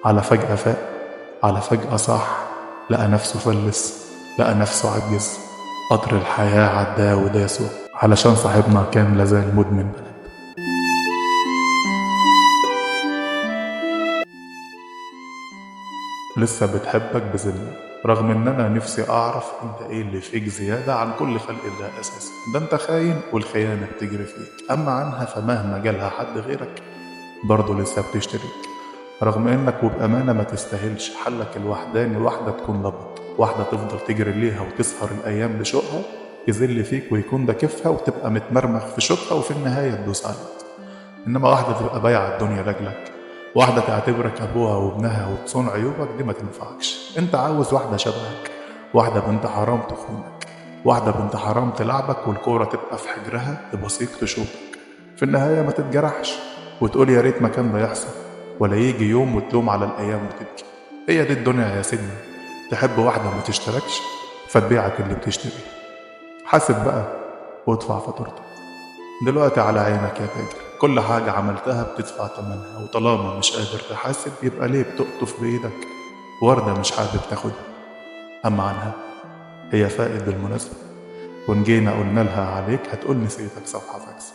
على فجأة فاق، على فجأة صح، لقى نفسه فلس، لقى نفسه عجز. قطر الحياة عداه وداسه علشان صاحبنا كان لازال مدمن بلد. لسه بتحبك بذمة، رغم ان انا نفسي اعرف انت ايه اللي فيك زيادة عن كل خلق الله اساسا. ده انت خاين والخيانة بتجري فيك، اما عنها فمهما جالها حد غيرك برضه لسه بتشتريك. رغم انك وبأمانة ما تستاهلش حلك الوحداني، واحدة تكون لبط، واحدة تفضل تجري ليها وتسهر الأيام بشوقها، يذل فيك ويكون ده كيفها وتبقى متمرمخ في شوقها وفي النهاية تدوس عليك. إنما واحدة تبقى بايعة الدنيا لاجلك، واحدة تعتبرك أبوها وابنها وتصون عيوبك، دي ما تنفعكش. أنت عاوز واحدة شبهك، واحدة بنت حرام تخونك، واحدة بنت حرام تلعبك والكورة تبقى في حجرها تبصيك تشوفك، في النهاية ما تتجرحش وتقول يا ريت ما كان ده يحصل، ولا يجي يوم وتلوم على الأيام وتبكي. هي دي الدنيا يا سيدنا، تحب واحدة ما تشتركش فتبيعك اللي بتشتري. حاسب بقى وادفع فاتورتك. دلوقتي على عينك يا تاجر، كل حاجة عملتها بتدفع تمنها، وطالما مش قادر تحاسب يبقى ليه بتقطف بإيدك وردة مش حابب تاخدها. أما عنها هي فائد بالمناسبة، وإن جينا قلنا لها عليك هتقول نسيتك صفحة فاكس.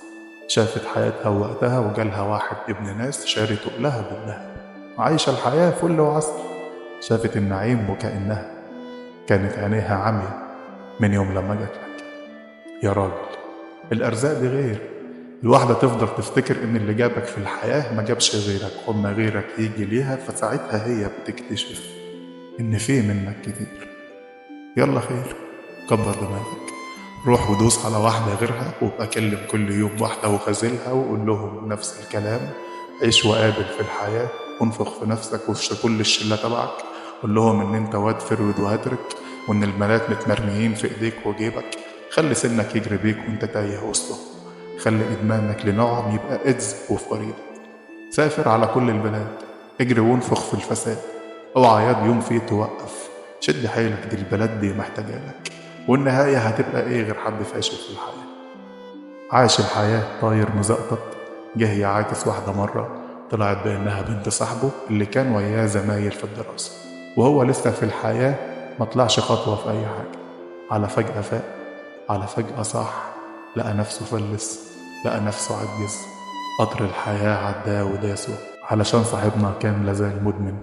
شافت حياتها ووقتها وجالها واحد ابن ناس شاري تقلها بالذهب، عايشة الحياة فل وعسل. شافت النعيم وكأنها كانت عينيها عمية من يوم لما جاتلك. يا راجل الأرزاق دي غير، الواحدة تفضل تفتكر إن اللي جابك في الحياة ما جابش غيرك، وأما غيرك يجي ليها فساعتها هي بتكتشف إن في منك كتير. يلا خير، كبر دماغك، روح ودوس على واحدة غيرها، وابقى كلم كل يوم واحدة وخازلها وقول لهم نفس الكلام. عيش وقابل في الحياة، وانفخ في نفسك وفي كل الشلة تبعك، قول لهم إن أنت واد فرود وهترك، وإن البنات متمرميين في إيديك وجيبك. خلي سنك يجري بيك وأنت تايه وسطهم، خلي إدمانك لنوعهم يبقى إيدز وفي وريدك. سافر على كل البلاد، اجري وانفخ في الفساد، اوعى ياض يوم فيه توقف. شد حيلك، دي البلد دي محتاجالك، والنهاية هتبقى ايه غير حد فاشل في الحياة. عاش الحياة طاير مزقطط، جه يعاكس واحدة مرة طلعت بأنها بنت صاحبه اللي كان وياه زمايل في الدراسة، وهو لسه في الحياة ما طلعش خطوة في أي حاجة. على فجأة فاق، على فجأة صح، لقى نفسه فلس، لقى نفسه عجز. قطر الحياة عداه وداسه علشان صاحبنا كان لازال مدمن.